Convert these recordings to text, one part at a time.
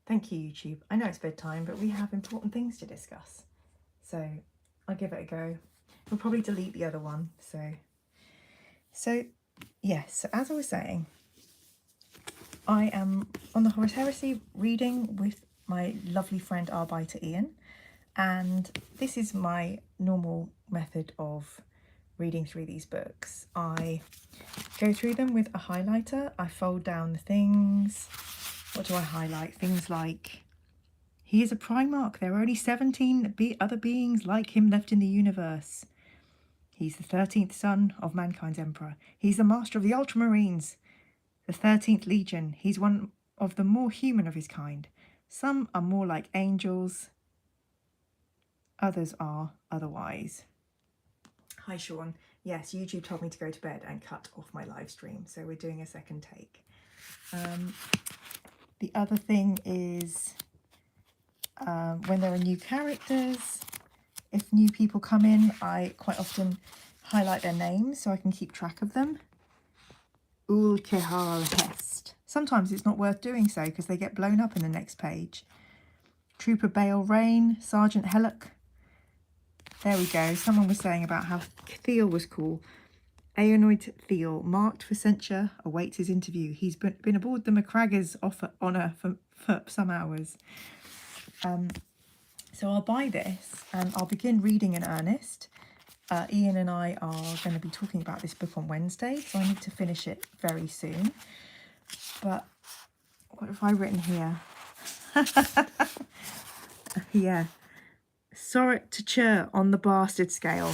Thank you, YouTube. I know it's bedtime, but we have important things to discuss. So I'll give it a go. We'll probably delete the other one. So yes, so as I was saying, I am on the Horus Heresy reading with my lovely friend Arbiter Ian. And this is my normal method of reading through these books. I go through them with a highlighter. I fold down the things. What do I highlight? Things like, he is a Primarch. There are only 17 other beings like him left in the universe. He's the 13th son of mankind's emperor. He's the master of the Ultramarines, the 13th Legion. He's one of the more human of his kind. Some are more like angels. Others are otherwise. Hi, Sean. Yes, YouTube told me to go to bed and cut off my live stream, so we're doing a second take. The other thing is when there are new characters, if new people come in, I quite often highlight their names so I can keep track of them. Ul Kehal Hest. Sometimes it's not worth doing so because they get blown up in the next page. Trooper Bale Rain, Sergeant Hellock. There we go. Someone was saying about how Thiel was cool. Aonoid Thiel, marked for censure, awaits his interview. He's been aboard the McCragger's honour for some hours. So I'll buy this and I'll begin reading in earnest. Ian and I are going to be talking about this book on Wednesday, so I need to finish it very soon. But what have I written here? Yeah. Sorit to Chur on the bastard scale.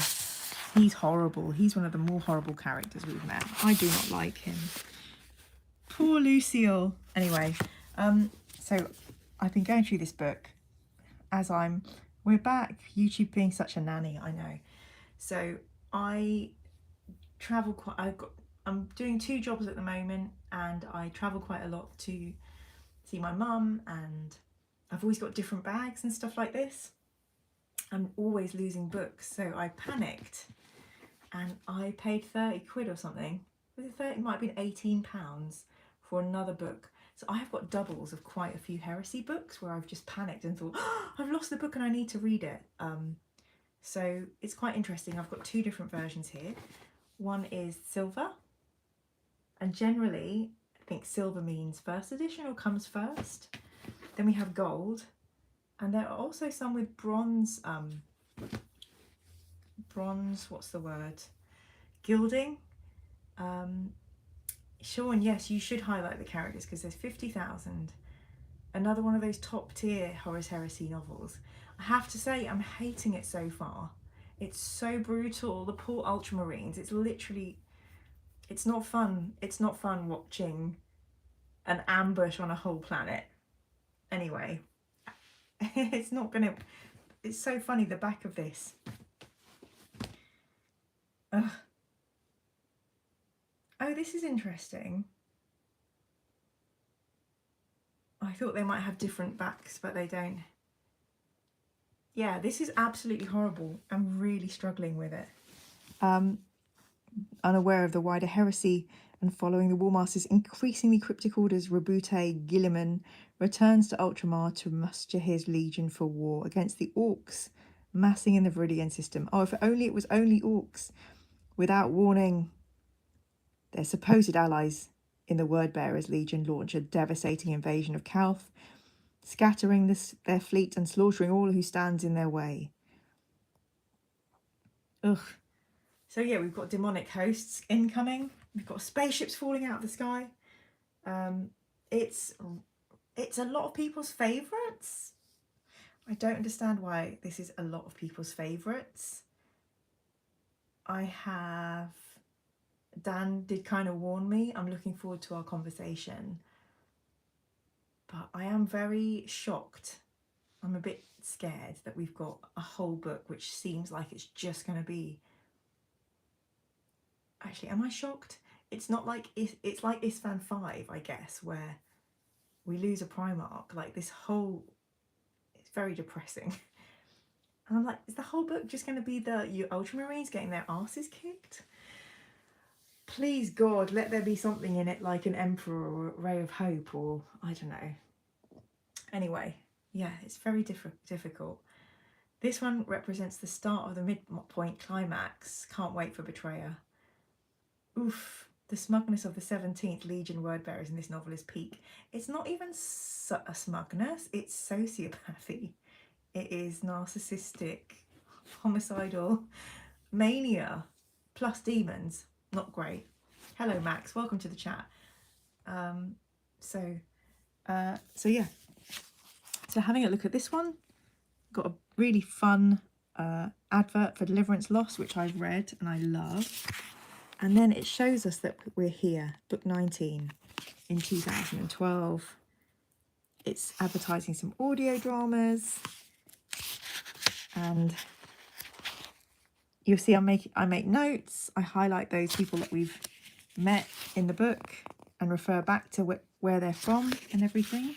He's horrible. He's one of the more horrible characters we've met. I do not like him. Poor Lucille. Anyway, so I've been going through this book as we're back. YouTube being such a nanny, I know. So I travel quite, I'm doing 2 jobs at the moment, and I travel quite a lot to see my mum, and I've always got different bags and stuff like this. I'm always losing books, so I panicked and I paid 30 quid or something. Was it 30? It might have been £18 for another book. So I have got doubles of quite a few heresy books where I've just panicked and thought, oh, I've lost the book and I need to read it. So it's quite interesting. I've got 2 different versions here. One is silver, and generally I think silver means first edition or comes first. Then we have gold, and there are also some with bronze, what's the word? Gilding. Sean, yes, you should highlight the characters because there's 50,000. Another one of those top tier Horus Heresy novels. I have to say, I'm hating it so far. It's so brutal. The poor Ultramarines. It's literally, it's not fun. It's not fun watching an ambush on a whole planet. Anyway, it's not gonna, it's so funny, the back of this. Ugh. Oh, this is interesting. I thought they might have different backs, but they don't. Yeah, this is absolutely horrible. I'm really struggling with it. Unaware of the wider heresy and following the Warmaster's increasingly cryptic orders, Rabute Gilliman returns to Ultramar to muster his legion for war against the Orcs massing in the Viridian system. Oh, if only it was only Orcs. Without warning, their supposed allies in the Wordbearers Legion launch a devastating invasion of Calth, scattering their fleet and slaughtering all who stands in their way. Ugh. So yeah, we've got demonic hosts incoming. We've got spaceships falling out of the sky. It's a lot of people's favourites. I don't understand why this is a lot of people's favourites. Dan did kind of warn me. I'm looking forward to our conversation. But I am very shocked. I'm a bit scared that we've got a whole book which seems like it's just going to be... Actually, am I shocked? It's not like... It's like Isfan 5, I guess, where we lose a Primarch. Like this whole... It's very depressing. And I'm like, is the whole book just going to be your Ultramarines getting their asses kicked? Please, God, let there be something in it like an Emperor or a Ray of Hope or I don't know. Anyway, yeah, it's very difficult. This one represents the start of the midpoint climax. Can't wait for Betrayer. Oof. The smugness of the 17th Legion word-bearers in this novel is peak. It's not even a smugness, it's sociopathy. It is narcissistic, homicidal mania, plus demons. Not great. Hello, Max. Welcome to the chat. So yeah. So having a look at this one, got a really fun advert for Deliverance Lost, which I've read and I love. And then it shows us that we're here, book 19 in 2012. It's advertising some audio dramas. And you'll see I make notes. I highlight those people that we've met in the book and refer back to where they're from and everything.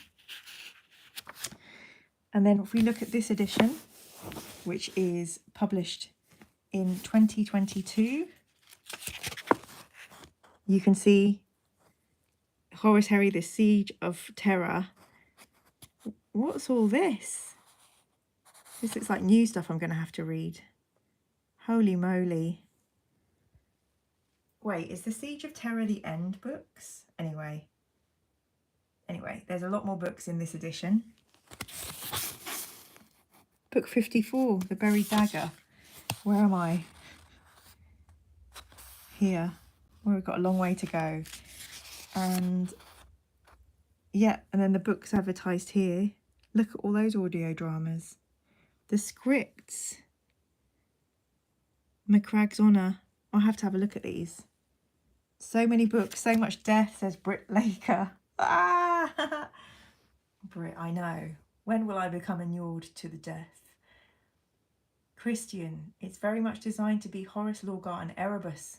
And then if we look at this edition, which is published in 2022, you can see Horus Heresy, the Siege of Terror. What's all this? This looks like new stuff I'm going to have to read. Holy moly. Wait, is the Siege of Terror the end books? Anyway, there's a lot more books in this edition. Book 54, The Buried Dagger. Where am I? Here. Well, we've got a long way to go. And yeah, and then the books advertised here. Look at all those audio dramas. The scripts. McCragg's Honour. I'll have to have a look at these. So many books, so much death, says Britt Laker. Ah! Britt, I know. When will I become inured to the death? Christian, it's very much designed to be Horace Lorgar and Erebus.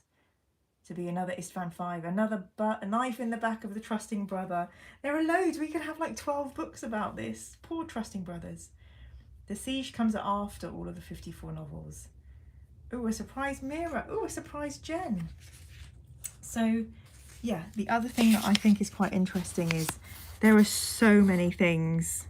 To be another Istvan 5, another a knife in the back of the trusting brother. There are loads. We could have like 12 books about this. Poor trusting brothers. The Siege comes after all of the 54 novels. Ooh, a surprise Mira. Ooh, a surprise Jen. So, yeah, the other thing that I think is quite interesting is there are so many things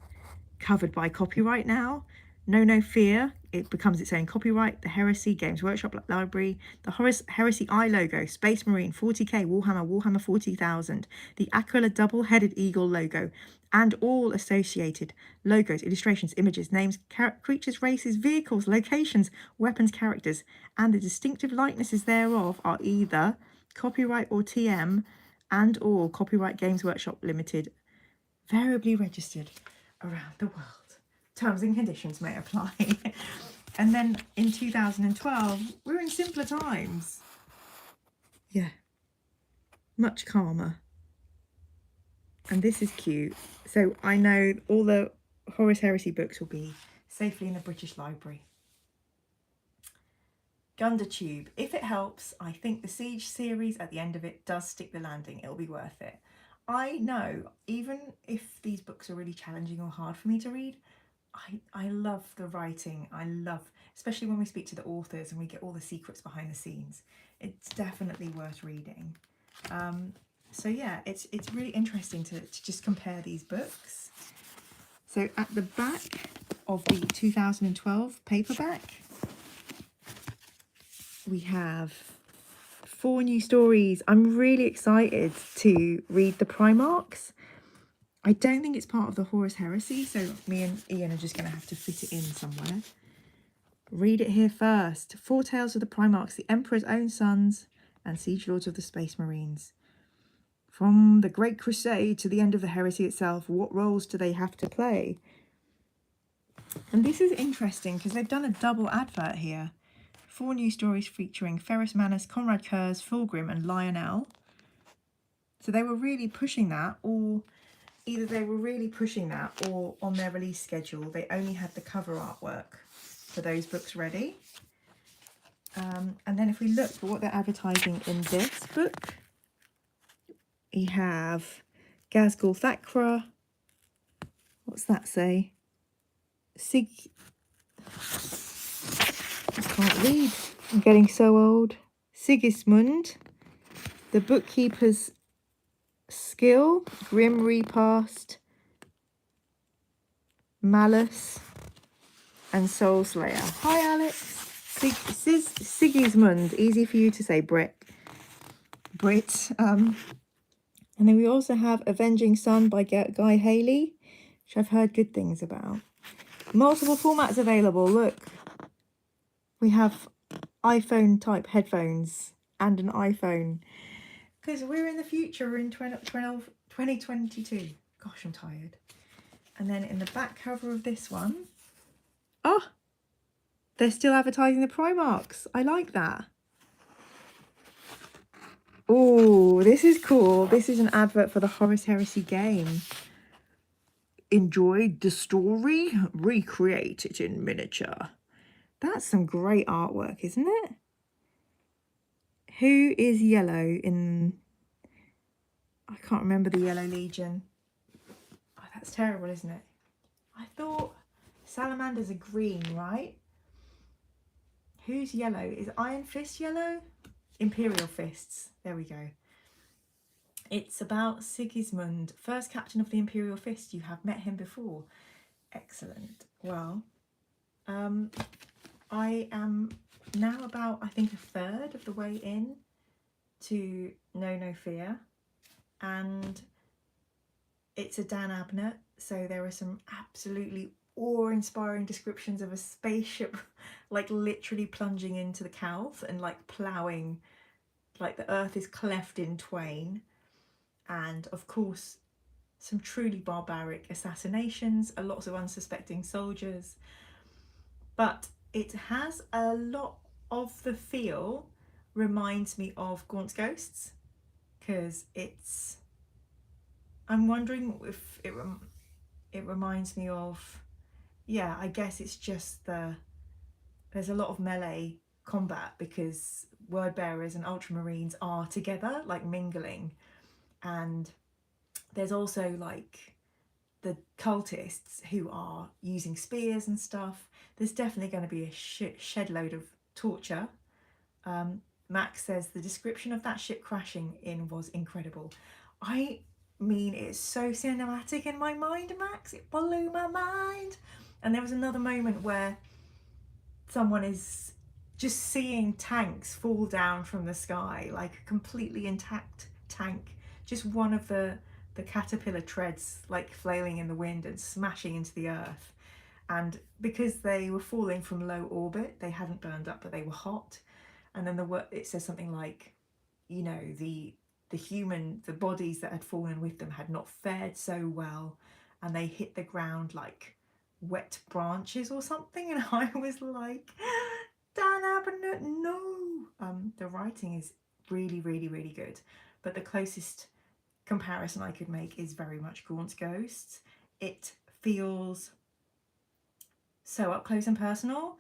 covered by copyright now. No Fear, it becomes its own copyright. The Heresy, Games Workshop Library. The Horus Heresy Eye logo, Space Marine, 40k, Warhammer 40,000. The Aquila double-headed eagle logo. And all associated logos, illustrations, images, names, creatures, races, vehicles, locations, weapons, characters, and the distinctive likenesses thereof are either copyright or TM and or copyright Games Workshop Limited, variably registered around the world. Terms and conditions may apply. And then in 2012, we're in simpler times. Yeah, much calmer. And this is cute. So I know all the Horus Heresy books will be safely in the British Library. Gundertube, if it helps, I think the Siege series at the end of it does stick the landing. It'll be worth it. I know, even if these books are really challenging or hard for me to read, I love the writing. I love, especially when we speak to the authors and we get all the secrets behind the scenes. It's definitely worth reading. So yeah, it's really interesting to just compare these books. So at the back of the 2012 paperback, we have 4 new stories. I'm really excited to read the Primarchs. I don't think it's part of the Horus Heresy, so me and Ian are just going to have to fit it in somewhere. Read it here first. 4 Tales of the Primarchs, the Emperor's Own Sons, and Siege Lords of the Space Marines. From the Great Crusade to the end of the Heresy itself, what roles do they have to play? And this is interesting because they've done a double advert here. 4 new stories featuring Ferrus Manus, Conrad Kurz, Fulgrim, and Lionel. So they were really pushing that, or either they were really pushing that, or on their release schedule, they only had the cover artwork for those books ready. And then if we look for what they're advertising in this book, we have Gazgul Thakra. What's that say? I can't read. I'm getting so old. Sigismund, the Bookkeeper's Skill, Grim Repast, Malice, and Soul Slayer. Hi, Alex. Sigismund. Easy for you to say, Brit. And then we also have Avenging Sun by Guy Haley, which I've heard good things about. Multiple formats available. Look, we have iPhone type headphones and an iPhone. Because we're in the future, we're in 2022. Gosh, I'm tired. And then in the back cover of this one, oh, they're still advertising the Primarks. I like that. Oh, this is cool. This is an advert for the Horus Heresy game. Enjoy the story, recreate it in miniature. That's some great artwork, isn't it? Who is yellow in... I can't remember the Yellow Legion. Oh, that's terrible, isn't it? I thought salamanders are green, right? Who's yellow? Is Iron Fist yellow? Imperial Fists. There we go. It's about Sigismund, first captain of the Imperial Fist. You have met him before. Excellent. Well, I am now about, I think, a third of the way in to Know No Fear. And it's a Dan Abnett, so there are some absolutely awe-inspiring descriptions of a spaceship like literally plunging into the Calth and like ploughing, like the earth is cleft in twain. And of course some truly barbaric assassinations, lots of unsuspecting soldiers, but it has a lot of the feel, reminds me of Gaunt's Ghosts, because it's, I'm wondering if it reminds me of, yeah, I guess it's just there's a lot of melee combat because word bearers and ultramarines are together, like mingling, and there's also like the cultists who are using spears and stuff. There's definitely going to be a shed load of torture. Max says the description of that ship crashing in was incredible. I mean, it's so cinematic in my mind, Max. It blew my mind. And there was another moment where someone is just seeing tanks fall down from the sky, like a completely intact tank. Just one of the caterpillar treads like flailing in the wind and smashing into the earth. And because they were falling from low orbit, they hadn't burned up, but they were hot. And then it says something like, you know, the bodies that had fallen with them had not fared so well, and they hit the ground like wet branches or something. And I was like, Dan Abnett, no. The writing is really, really, really good, but the closest comparison I could make is very much Gaunt's Ghosts. It feels so up close and personal,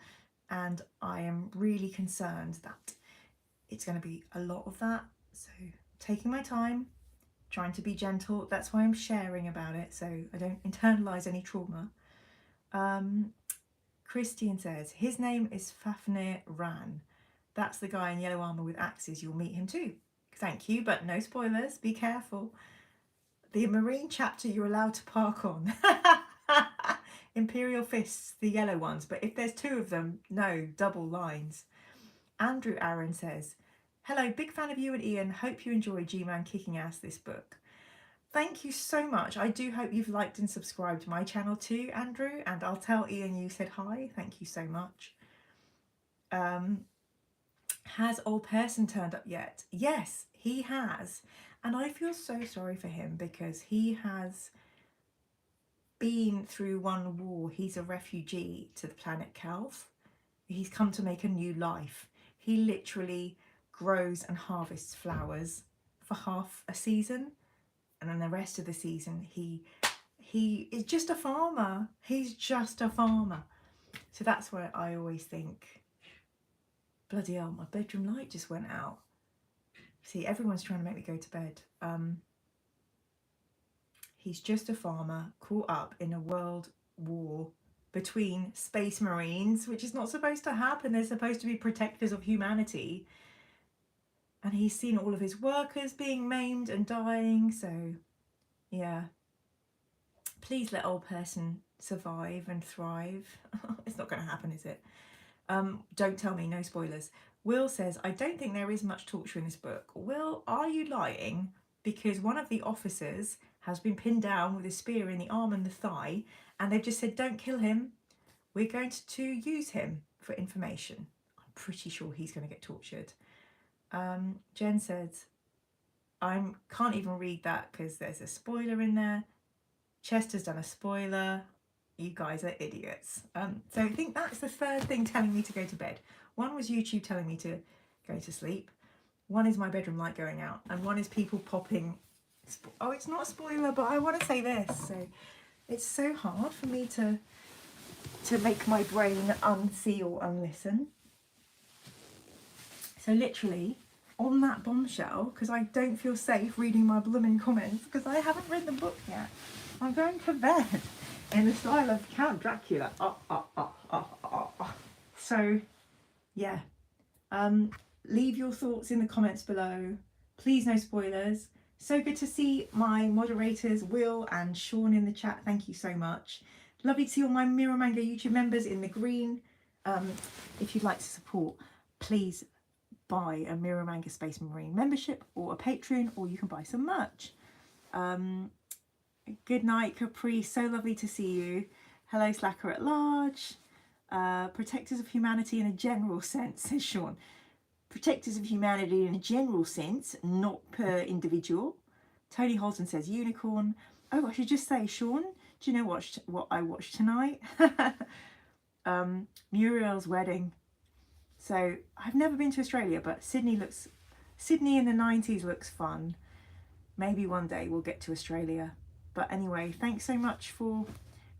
and I am really concerned that it's going to be a lot of that. So taking my time, trying to be gentle. That's why I'm sharing about it, so I don't internalize any trauma. Christian says his name is Fafnir Ran. That's the guy in yellow armor with axes. You'll meet him too. Thank you, but no spoilers. Be careful. The Marine chapter you're allowed to park on. Imperial Fists, the yellow ones, but if there's two of them, no, double lines. Andrew Aaron says, hello, big fan of you and Ian. Hope you enjoy G-Man Kicking Ass this book. Thank you so much. I do hope you've liked and subscribed to my channel too, Andrew, and I'll tell Ian you said hi. Thank you so much. Has old Pearson turned up yet? Yes, he has. And I feel so sorry for him because he has been through one war. He's a refugee to the planet Calth. He's come to make a new life. He literally grows and harvests flowers for half a season, and then the rest of the season he is just a farmer. He's just a farmer. So that's where I always think, bloody hell, my bedroom light just went out. See, everyone's trying to make me go to bed. He's just a farmer caught up in a world war between space marines, which is not supposed to happen. They're supposed to be protectors of humanity. And he's seen all of his workers being maimed and dying. So, yeah. Please let old Pearson survive and thrive. It's not going to happen, is it? Don't tell me, no spoilers. Will says, I don't think there is much torture in this book. Will, are you lying? Because one of the officers has been pinned down with a spear in the arm and the thigh, and they've just said, don't kill him. We're going to use him for information. I'm pretty sure he's going to get tortured. Jen says, I can't even read that because there's a spoiler in there. Chester's done a spoiler. You guys are idiots. So I think that's the third thing telling me to go to bed. One was YouTube telling me to go to sleep. One is my bedroom light going out. And one is people popping. Oh, it's not a spoiler, but I want to say this. So it's so hard for me to make my brain unsee or unlisten. So literally, on that bombshell, because I don't feel safe reading my blooming comments, because I haven't read the book yet, I'm going to bed in the style of Count Dracula. So, yeah. Leave your thoughts in the comments below. Please, no spoilers. So good to see my moderators, Will and Sean, in the chat. Thank you so much. Lovely to see all my Mirror Manga YouTube members in the green. If you'd like to support, please buy a Mirror Manga Space Marine membership or a Patreon, or you can buy some merch. Good night, Capri. So lovely to see you. Hello, Slacker at Large. Protectors of humanity in a general sense, says Sean. Protectors of humanity in a general sense, not per individual. Tony Holton says unicorn. Oh, I should just say, Sean, do you know what I watched tonight? Muriel's Wedding. So I've never been to Australia, but Sydney in the 90s looks fun. Maybe one day we'll get to Australia. But anyway, thanks so much for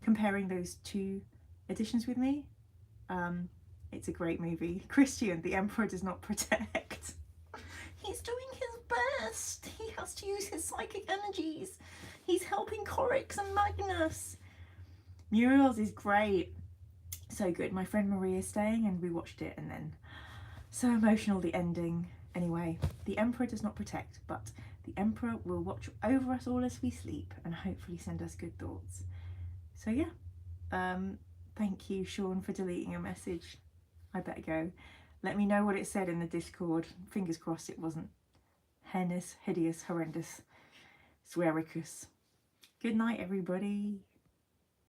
comparing those two editions with me. It's a great movie. Christian, the Emperor does not protect. He's doing his best. He has to use his psychic energies. He's helping Corix and Magnus. Muriel's is great. So good. My friend Marie is staying and we watched it, and then so emotional, the ending. Anyway, the Emperor does not protect, but the Emperor will watch over us all as we sleep and hopefully send us good thoughts. So yeah, thank you, Sean, for deleting a message. I better go. Let me know what it said in the Discord. Fingers crossed it wasn't heinous, hideous, horrendous, swearicus. Good night, everybody.